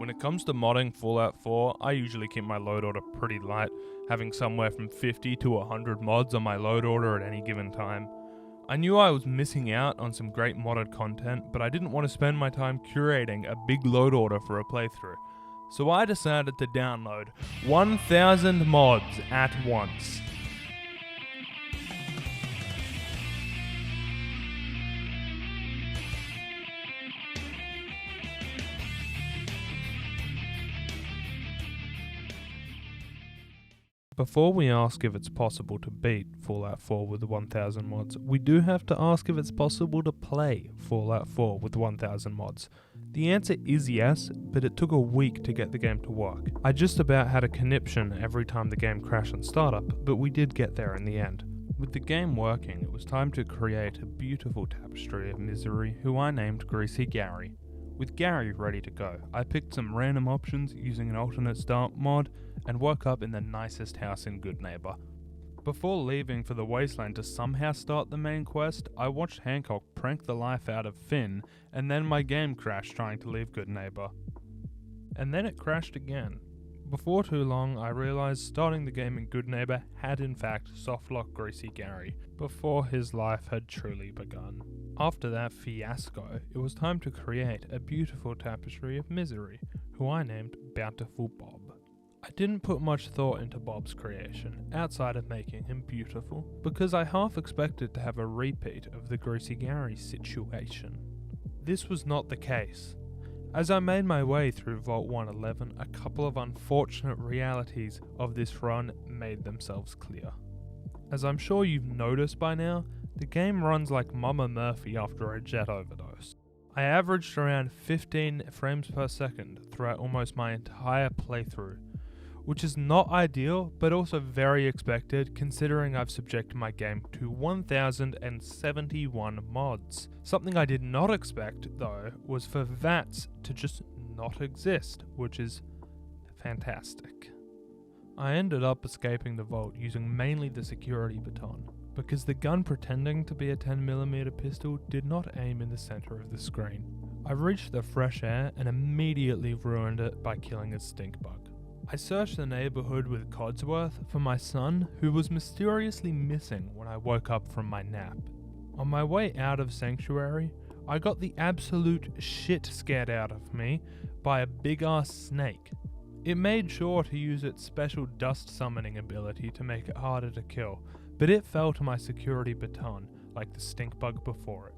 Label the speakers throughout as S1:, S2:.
S1: When it comes to modding Fallout 4, I usually keep my load order pretty light, having somewhere from 50 to 100 mods on my load order at any given time. I knew I was missing out on some great modded content, but I didn't want to spend my time curating a big load order for a playthrough. So I decided to download 1,000 mods at once. Before we ask if it's possible to beat Fallout 4 with 1,000 mods, we do have to ask if it's possible to play Fallout 4 with 1,000 mods. The answer is yes, but it took a week to get the game to work. I just about had a conniption every time the game crashed on startup, but we did get there in the end. With the game working, it was time to create a beautiful tapestry of misery who I named Greasy Gary. With Gary ready to go, I picked some random options using an alternate start mod and woke up in the nicest house in Goodneighbor. Before leaving for the wasteland to somehow start the main quest, I watched Hancock prank the life out of Finn, and then my game crashed trying to leave Goodneighbor. And then it crashed again. Before too long, I realized starting the game in Goodneighbor had in fact softlocked Greasy Gary, before his life had truly begun. After that fiasco, it was time to create a beautiful tapestry of misery, who I named Bountiful Bob. I didn't put much thought into Bob's creation, outside of making him beautiful, because I half expected to have a repeat of the Greasy Gary situation. This was not the case. As I made my way through Vault 111, a couple of unfortunate realities of this run made themselves clear. As I'm sure you've noticed by now, the game runs like Mama Murphy after a jet overdose. I averaged around 15 frames per second throughout almost my entire playthrough, which is not ideal, but also very expected considering I've subjected my game to 1,071 mods. Something I did not expect, though, was for VATS to just not exist, which is fantastic. I ended up escaping the vault using mainly the security baton, because the gun pretending to be a 10mm pistol did not aim in the center of the screen. I reached the fresh air and immediately ruined it by killing a stink bug. I searched the neighborhood with Codsworth for my son, who was mysteriously missing when I woke up from my nap. On my way out of Sanctuary, I got the absolute shit scared out of me by a big-ass snake. It made sure to use its special dust summoning ability to make it harder to kill, but it fell to my security baton like the stink bug before it.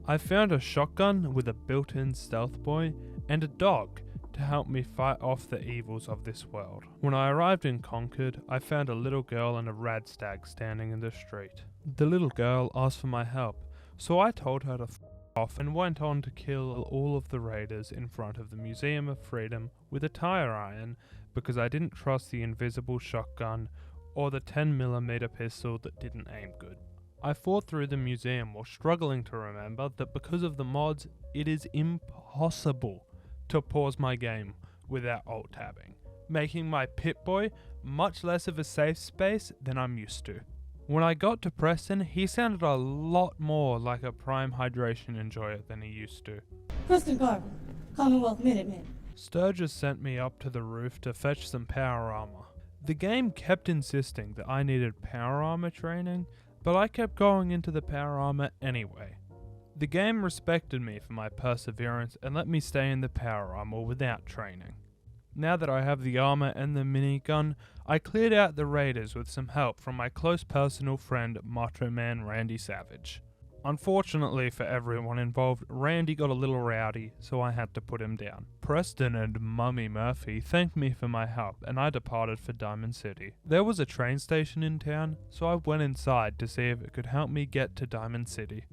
S1: I found a shotgun with a built-in stealth boy and a dog to help me fight off the evils of this world. When I arrived in Concord, I found a little girl and a rad stag standing in the street. The little girl asked for my help, so I told her to f off and went on to kill all of the raiders in front of the Museum of Freedom with a tire iron because I didn't trust the invisible shotgun or the 10mm pistol that didn't aim good. I fought through the museum while struggling to remember that because of the mods, it is impossible to pause my game without alt-tabbing, making my Pip-Boy much less of a safe space than I'm used to. When I got to Preston, he sounded a lot more like a prime hydration enjoyer than he used to.
S2: Preston Garber, Commonwealth Minutemen.
S1: Sturgis sent me up to the roof to fetch some power armor. The game kept insisting that I needed power armor training, but I kept going into the power armor anyway. The game respected me for my perseverance and let me stay in the power armor without training. Now that I have the armor and the minigun, I cleared out the raiders with some help from my close personal friend Macho Man Randy Savage. Unfortunately for everyone involved, Randy got a little rowdy, so I had to put him down. Preston and Mummy Murphy thanked me for my help and I departed for Diamond City. There was a train station in town, so I went inside to see if it could help me get to Diamond City.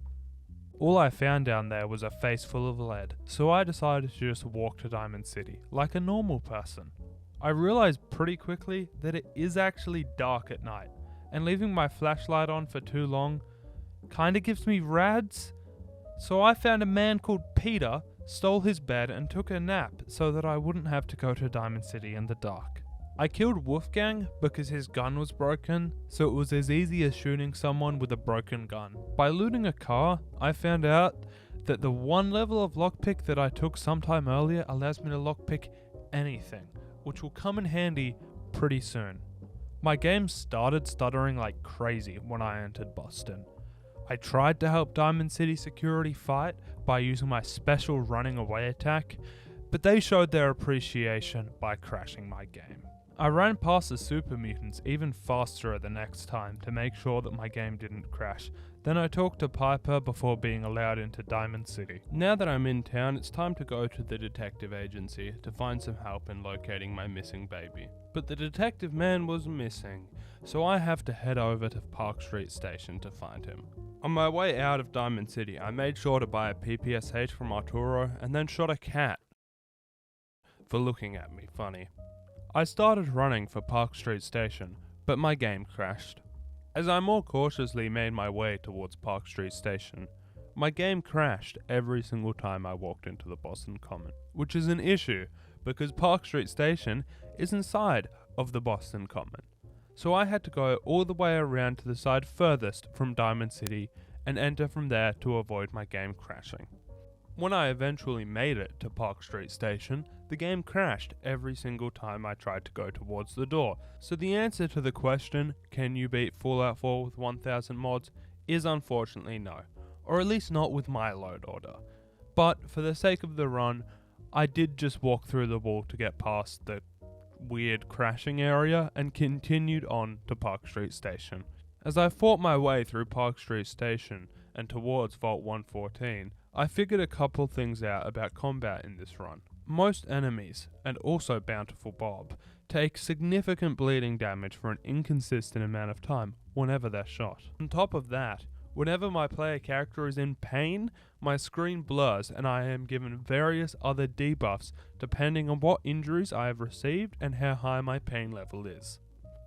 S1: All I found down there was a face full of lead, so I decided to just walk to Diamond City, like a normal person. I realized pretty quickly that it is actually dark at night, and leaving my flashlight on for too long kinda gives me rads. So I found a man called Peter, stole his bed and took a nap so that I wouldn't have to go to Diamond City in the dark. I killed Wolfgang because his gun was broken, so it was as easy as shooting someone with a broken gun. By looting a car, I found out that the one level of lockpick that I took sometime earlier allows me to lockpick anything, which will come in handy pretty soon. My game started stuttering like crazy when I entered Boston. I tried to help Diamond City security fight by using my special running away attack, but they showed their appreciation by crashing my game. I ran past the super mutants even faster the next time to make sure that my game didn't crash. Then I talked to Piper before being allowed into Diamond City. Now that I'm in town, it's time to go to the detective agency to find some help in locating my missing baby. But the detective man was missing, so I have to head over to Park Street Station to find him. On my way out of Diamond City, I made sure to buy a PPSH from Arturo and then shot a cat for looking at me funny. I started running for Park Street Station, but my game crashed. As I more cautiously made my way towards Park Street Station, my game crashed every single time I walked into the Boston Common, which is an issue because Park Street Station is inside of the Boston Common. So I had to go all the way around to the side furthest from Diamond City and enter from there to avoid my game crashing. When I eventually made it to Park Street Station, the game crashed every single time I tried to go towards the door. So the answer to the question, can you beat Fallout 4 with 1000 mods, is unfortunately no. Or at least not with my load order. But for the sake of the run, I did just walk through the wall to get past the weird crashing area and continued on to Park Street Station. As I fought my way through Park Street Station and towards Vault 114, I figured a couple things out about combat in this run. Most enemies, and also Bountiful Bob, take significant bleeding damage for an inconsistent amount of time whenever they're shot. On top of that, whenever my player character is in pain, my screen blurs and I am given various other debuffs depending on what injuries I have received and how high my pain level is.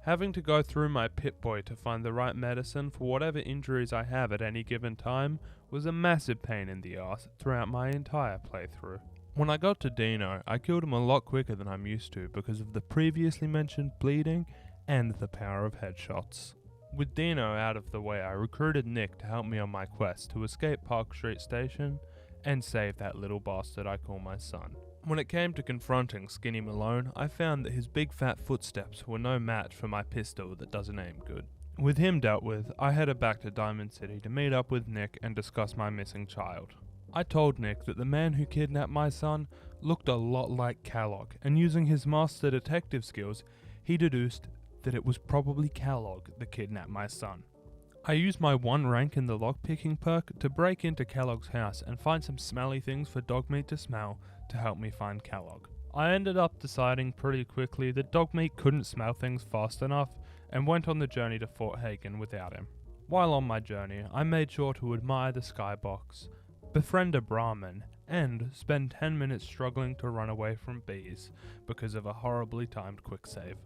S1: Having to go through my Pip-Boy to find the right medicine for whatever injuries I have at any given time was a massive pain in the ass throughout my entire playthrough. When I got to Dino, I killed him a lot quicker than I'm used to because of the previously mentioned bleeding and the power of headshots. With Dino out of the way, I recruited Nick to help me on my quest to escape Park Street Station and save that little bastard I call my son. When it came to confronting Skinny Malone, I found that his big fat footsteps were no match for my pistol that doesn't aim good. With him dealt with, I headed back to Diamond City to meet up with Nick and discuss my missing child. I told Nick that the man who kidnapped my son looked a lot like Kellogg, and using his master detective skills, he deduced that it was probably Kellogg that kidnapped my son. I used my 1 rank in the lockpicking perk to break into Kellogg's house and find some smelly things for Dogmeat to smell to help me find Kellogg. I ended up deciding pretty quickly that Dogmeat couldn't smell things fast enough and went on the journey to Fort Hagen without him. While on my journey, I made sure to admire the skybox, befriend a Brahmin, and spend 10 minutes struggling to run away from bees because of a horribly timed quick save.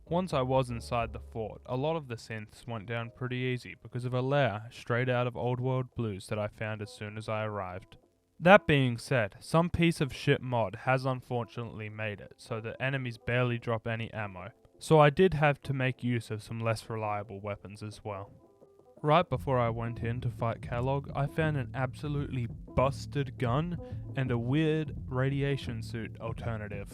S1: Once I was inside the fort, a lot of the synths went down pretty easy because of a lair straight out of Old World Blues that I found as soon as I arrived. That being said, some piece of shit mod has unfortunately made it so that enemies barely drop any ammo, so I did have to make use of some less reliable weapons as well. Right before I went in to fight Kellogg, I found an absolutely busted gun and a weird radiation suit alternative.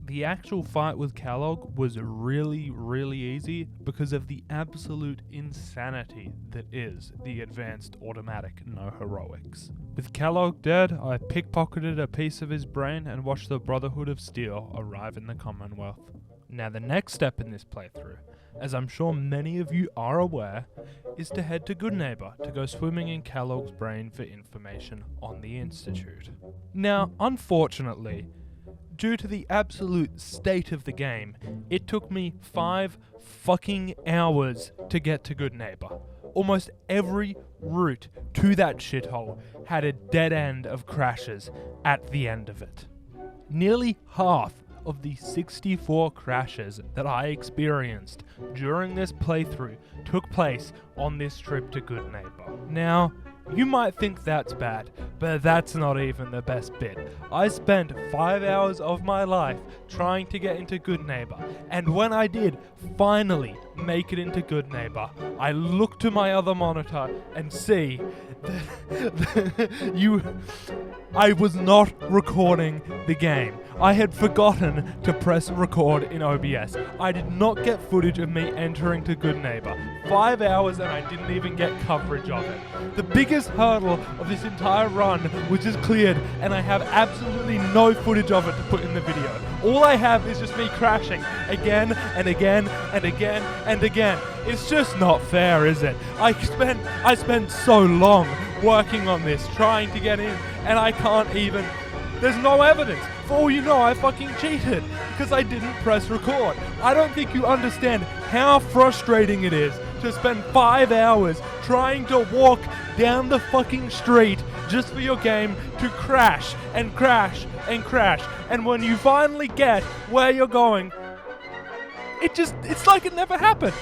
S1: The actual fight with Kellogg was really easy because of the absolute insanity that is the advanced automatic no heroics. With Kellogg dead, I pickpocketed a piece of his brain and watched the Brotherhood of Steel arrive in the Commonwealth. Now the next step in this playthrough, as I'm sure many of you are aware, is to head to Goodneighbor to go swimming in Kellogg's brain for information on the Institute. Now, unfortunately, due to the absolute state of the game, it took me 5 fucking hours to get to Goodneighbor. Almost every route to that shithole had a dead end of crashes at the end of it. Nearly half of the 64 crashes that I experienced during this playthrough took place on this trip to Goodneighbor. Now, you might think that's bad, but that's not even the best bit. I spent 5 hours of my life trying to get into Goodneighbor, and when I did finally make it into Goodneighbor, I look to my other monitor and see I was not recording the game. I had forgotten to press record in OBS. I did not get footage of me entering to Good Neighbor. 5 hours and I didn't even get coverage of it. The biggest hurdle of this entire run was just cleared, and I have absolutely no footage of it to put in the video. All I have is just me crashing again and again and again and again. It's just not fair, is it? I spent so long working on this, trying to get in, and I can't even. There's no evidence. For all you know, I fucking cheated because I didn't press record. I don't think you understand how frustrating it is to spend 5 hours trying to walk down the fucking street just for your game to crash and crash and crash. And when you finally get where you're going, it's like it never happened.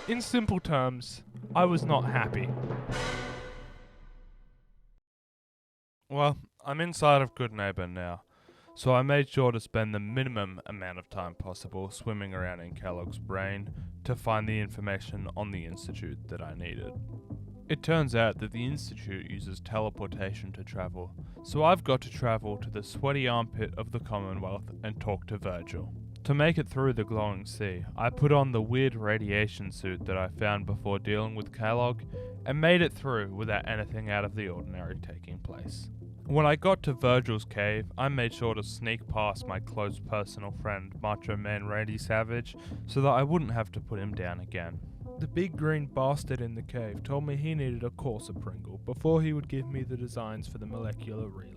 S1: In simple terms, I was not happy. Well, I'm inside of Good Neighbor now, so I made sure to spend the minimum amount of time possible swimming around in Kellogg's brain to find the information on the Institute that I needed. It turns out that the Institute uses teleportation to travel, so I've got to travel to the sweaty armpit of the Commonwealth and talk to Virgil. To make it through the glowing sea, I put on the weird radiation suit that I found before dealing with Kellogg and made it through without anything out of the ordinary taking place. When I got to Virgil's cave, I made sure to sneak past my close personal friend, Macho Man Randy Savage, so that I wouldn't have to put him down again. The big green bastard in the cave told me he needed a Corsa Pringle before he would give me the designs for the molecular relay.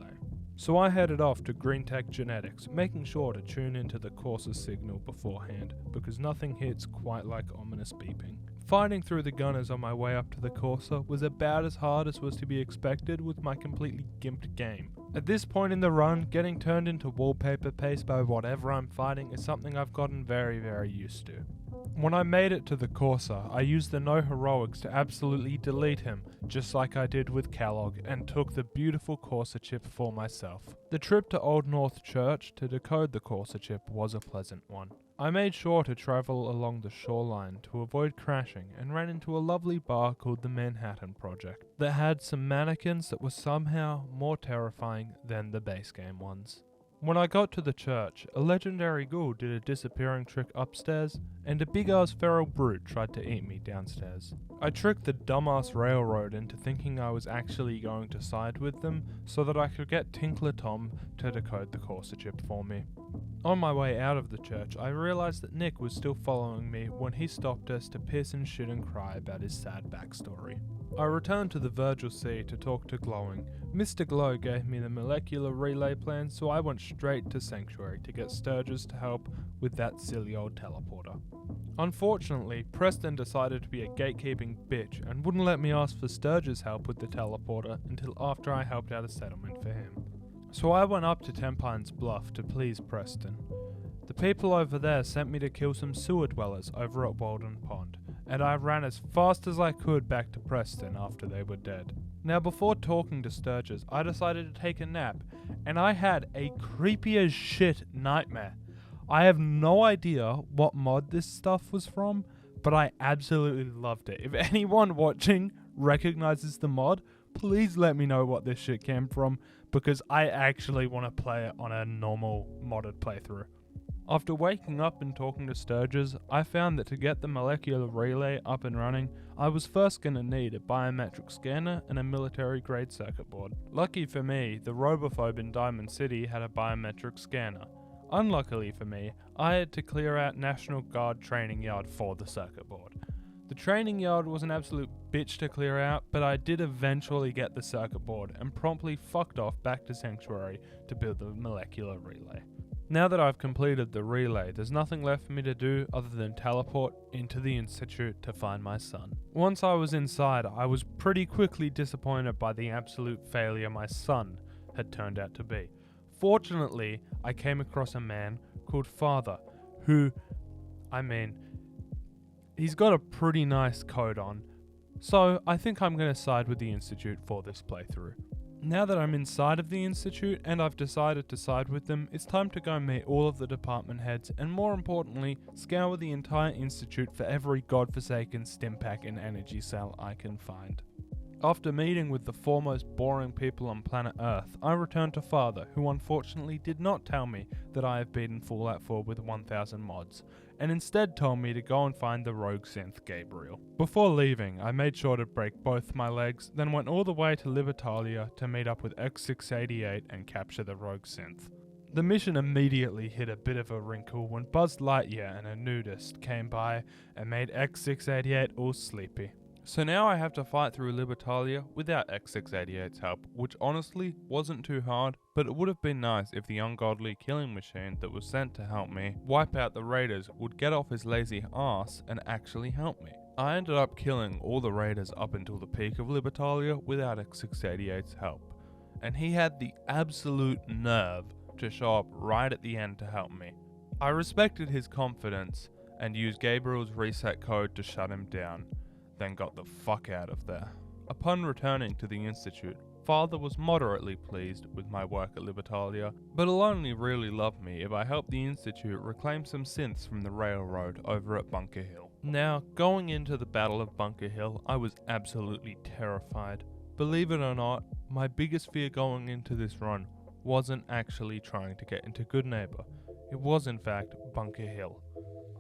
S1: So I headed off to Green Tech Genetics, making sure to tune into the Corsa signal beforehand, because nothing hits quite like ominous beeping. Fighting through the gunners on my way up to the Corsa was about as hard as was to be expected with my completely gimped game. At this point in the run, getting turned into wallpaper paste by whatever I'm fighting is something I've gotten very, very used to. When I made it to the Corsa, I used the no heroics to absolutely delete him, just like I did with Kellogg, and took the beautiful Corsa chip for myself. The trip to Old North Church to decode the Corsa chip was a pleasant one. I made sure to travel along the shoreline to avoid crashing and ran into a lovely bar called the Manhattan Project that had some mannequins that were somehow more terrifying than the base game ones. When I got to the church, a legendary ghoul did a disappearing trick upstairs, and a big-ass feral brute tried to eat me downstairs. I tricked the dumbass railroad into thinking I was actually going to side with them so that I could get Tinkler Tom to decode the Corsa chip for me. On my way out of the church, I realized that Nick was still following me when he stopped us to piss and shit and cry about his sad backstory. I returned to the Virgil Sea to talk to Glowing. Mr. Glow gave me the molecular relay plan, so I went straight to Sanctuary to get Sturgis to help with that silly old teleporter. Unfortunately, Preston decided to be a gatekeeping bitch and wouldn't let me ask for Sturgis' help with the teleporter until after I helped out a settlement for him. So I went up to Tempine's Bluff to please Preston. The people over there sent me to kill some sewer dwellers over at Walden Pond, and I ran as fast as I could back to Preston after they were dead. Now before talking to Sturgis, I decided to take a nap, and I had a creepy as shit nightmare. I have no idea what mod this stuff was from, but I absolutely loved it. If anyone watching recognizes the mod, please let me know what this shit came from, because I actually want to play it on a normal modded playthrough. After waking up and talking to Sturgis, I found that to get the molecular relay up and running, I was first going to need a biometric scanner and a military grade circuit board. Lucky for me, the Robophobe in Diamond City had a biometric scanner. Unluckily for me, I had to clear out National Guard training yard for the circuit board. The training yard was an absolute bitch to clear out, but I did eventually get the circuit board and promptly fucked off back to Sanctuary to build the molecular relay. Now that I've completed the relay, there's nothing left for me to do other than teleport into the Institute to find my son. Once I was inside, I was pretty quickly disappointed by the absolute failure my son had turned out to be. Fortunately, I came across a man called Father, who, he's got a pretty nice coat on, so I think I'm going to side with the Institute for this playthrough. Now that I'm inside of the Institute and I've decided to side with them, it's time to go meet all of the department heads and, more importantly, scour the entire Institute for every godforsaken Stimpack and energy cell I can find. After meeting with the foremost boring people on planet Earth, I returned to Father, who unfortunately did not tell me that I have beaten Fallout 4 with 1000 mods, and instead told me to go and find the rogue synth Gabriel. Before leaving, I made sure to break both my legs, then went all the way to Libertalia to meet up with X688 and capture the rogue synth. The mission immediately hit a bit of a wrinkle when Buzz Lightyear and a nudist came by and made X688 all sleepy. So now I have to fight through Libertalia without X688's help, which honestly wasn't too hard, but it would have been nice if the ungodly killing machine that was sent to help me wipe out the raiders would get off his lazy ass and actually help me. I ended up killing all the raiders up until the peak of Libertalia without X688's help, and he had the absolute nerve to show up right at the end to help me. I respected his confidence and used Gabriel's reset code to shut him down, then got the fuck out of there. Upon returning to the Institute, Father was moderately pleased with my work at Libertalia, but he'll only really love me if I help the Institute reclaim some synths from the railroad over at Bunker Hill. Now, going into the Battle of Bunker Hill, I was absolutely terrified. Believe it or not, my biggest fear going into this run wasn't actually trying to get into Goodneighbor. It was in fact Bunker Hill.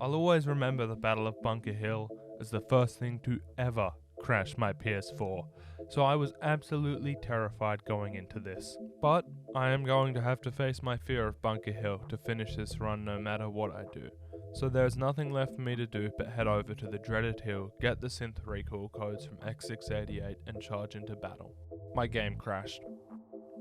S1: I'll always remember the Battle of Bunker Hill as the first thing to ever crash my PS4, so I was absolutely terrified going into this. But I am going to have to face my fear of Bunker Hill to finish this run no matter what I do, so there's nothing left for me to do but head over to the dreaded hill, get the synth recall codes from X688 and charge into battle. My game crashed.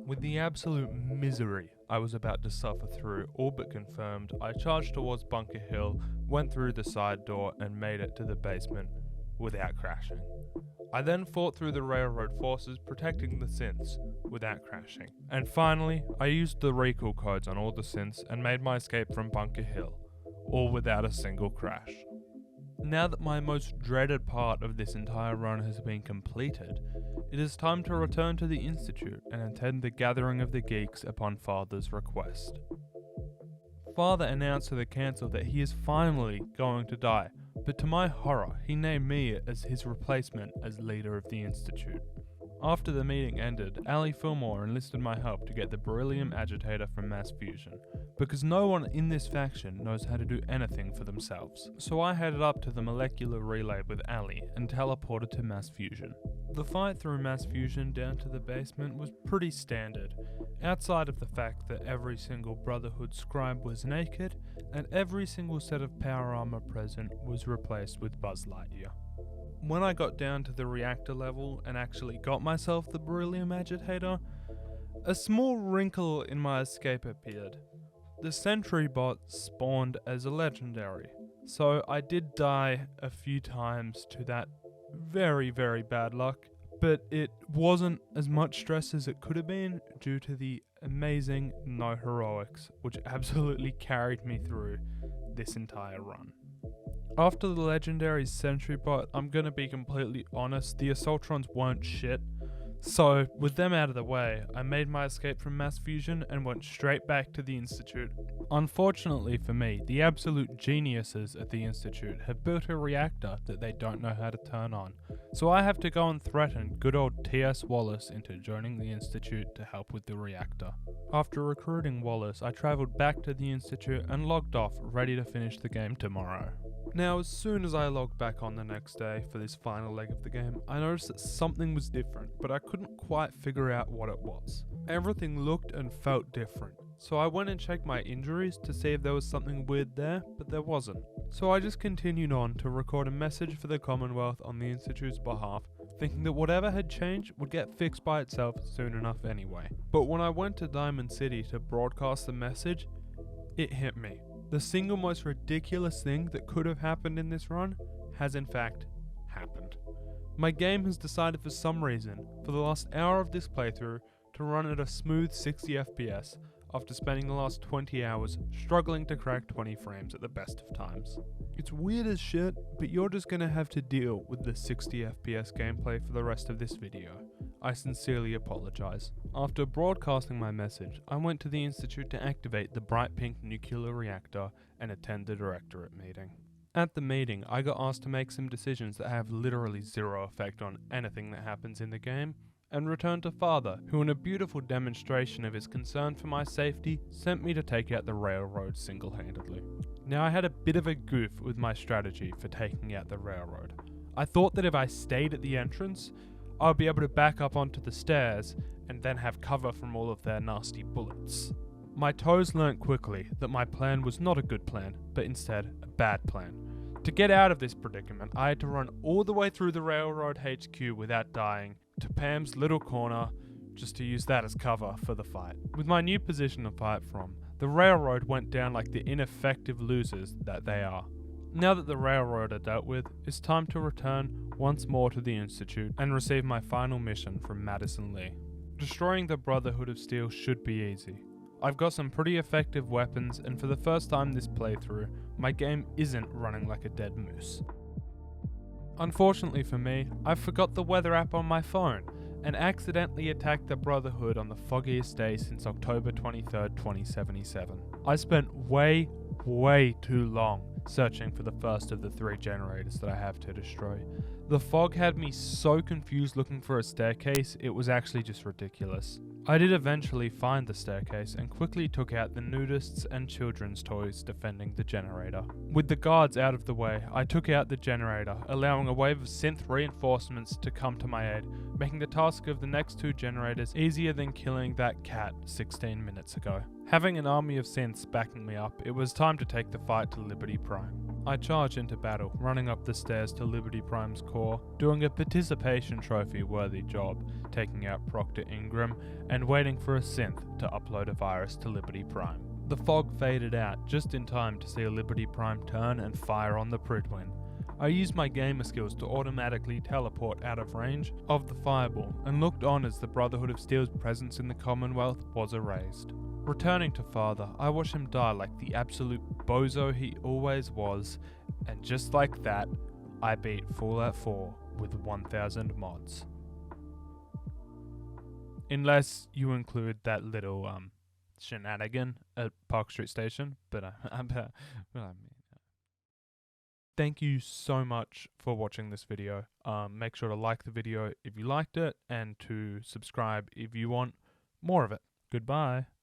S1: With the absolute misery I was about to suffer through all but confirmed, I charged towards Bunker Hill, went through the side door and made it to the basement without crashing. I then fought through the railroad forces protecting the synths without crashing. And finally, I used the recall codes on all the synths and made my escape from Bunker Hill, all without a single crash. Now that my most dreaded part of this entire run has been completed, it is time to return to the Institute and attend the gathering of the geeks upon Father's request. Father announced to the council that he is finally going to die, but to my horror, he named me as his replacement as leader of the Institute. After the meeting ended, Ali Fillmore enlisted my help to get the beryllium agitator from Mass Fusion, because no one in this faction knows how to do anything for themselves. So I headed up to the molecular relay with Ali and teleported to Mass Fusion. The fight through Mass Fusion down to the basement was pretty standard, outside of the fact that every single Brotherhood scribe was naked, and every single set of power armor present was replaced with Buzz Lightyear. When I got down to the reactor level and actually got myself the beryllium agitator, a small wrinkle in my escape appeared. The sentry bot spawned as a legendary, so I did die a few times to that very, very bad luck, but it wasn't as much stress as it could have been due to the amazing no heroics, which absolutely carried me through this entire run. After the legendary's sentry bot, I'm gonna be completely honest, the Assaultrons weren't shit. So, with them out of the way, I made my escape from Mass Fusion and went straight back to the Institute. Unfortunately for me, the absolute geniuses at the Institute have built a reactor that they don't know how to turn on. So I have to go and threaten good old T.S. Wallace into joining the Institute to help with the reactor. After recruiting Wallace, I travelled back to the Institute and logged off, ready to finish the game tomorrow. Now, as soon as I logged back on the next day for this final leg of the game, I noticed that something was different, but I couldn't quite figure out what it was. Everything looked and felt different, so I went and checked my injuries to see if there was something weird there, but there wasn't. So I just continued on to record a message for the Commonwealth on the Institute's behalf, thinking that whatever had changed would get fixed by itself soon enough anyway. But when I went to Diamond City to broadcast the message, it hit me. The single most ridiculous thing that could have happened in this run has in fact happened. My game has decided for some reason, for the last hour of this playthrough, to run at a smooth 60 FPS after spending the last 20 hours struggling to crack 20 frames at the best of times. It's weird as shit, but you're just gonna have to deal with the 60 FPS gameplay for the rest of this video. I sincerely apologize. After broadcasting my message, I went to the Institute to activate the bright pink nuclear reactor and attend the directorate meeting. At the meeting, I got asked to make some decisions that have literally zero effect on anything that happens in the game, and returned to Father, who in a beautiful demonstration of his concern for my safety, sent me to take out the railroad single-handedly. Now I had a bit of a goof with my strategy for taking out the railroad. I thought that if I stayed at the entrance, I would be able to back up onto the stairs and then have cover from all of their nasty bullets. My toes learnt quickly that my plan was not a good plan, but instead a bad plan. To get out of this predicament, I had to run all the way through the railroad HQ without dying to Pam's little corner, just to use that as cover for the fight. With my new position to fight from, the railroad went down like the ineffective losers that they are. Now that the railroad are dealt with, it's time to return once more to the Institute and receive my final mission from Madison Lee. Destroying the Brotherhood of Steel should be easy. I've got some pretty effective weapons, and for the first time this playthrough, my game isn't running like a dead moose. Unfortunately for me, I forgot the weather app on my phone, and accidentally attacked the Brotherhood on the foggiest day since October 23rd, 2077. I spent way too long searching for the first of the 3 generators that I have to destroy. The fog had me so confused looking for a staircase, it was actually just ridiculous. I did eventually find the staircase and quickly took out the nudists and children's toys defending the generator. With the guards out of the way, I took out the generator, allowing a wave of synth reinforcements to come to my aid, making the task of the next 2 generators easier than killing that cat 16 minutes ago. Having an army of synths backing me up, it was time to take the fight to Liberty Prime. I charged into battle, running up the stairs to Liberty Prime's core, doing a participation trophy worthy job, taking out Proctor Ingram, and waiting for a synth to upload a virus to Liberty Prime. The fog faded out just in time to see a Liberty Prime turn and fire on the Pridwin. I used my gamer skills to automatically teleport out of range of the fireball and looked on as the Brotherhood of Steel's presence in the Commonwealth was erased. Returning to Father, I watched him die like the absolute bozo he always was, and just like that, I beat Fallout 4 with 1000 mods. Unless you include that little shenanigan at Park Street Station, but I mean. Thank you so much for watching this video. Make sure to like the video if you liked it, and to subscribe if you want more of it. Goodbye.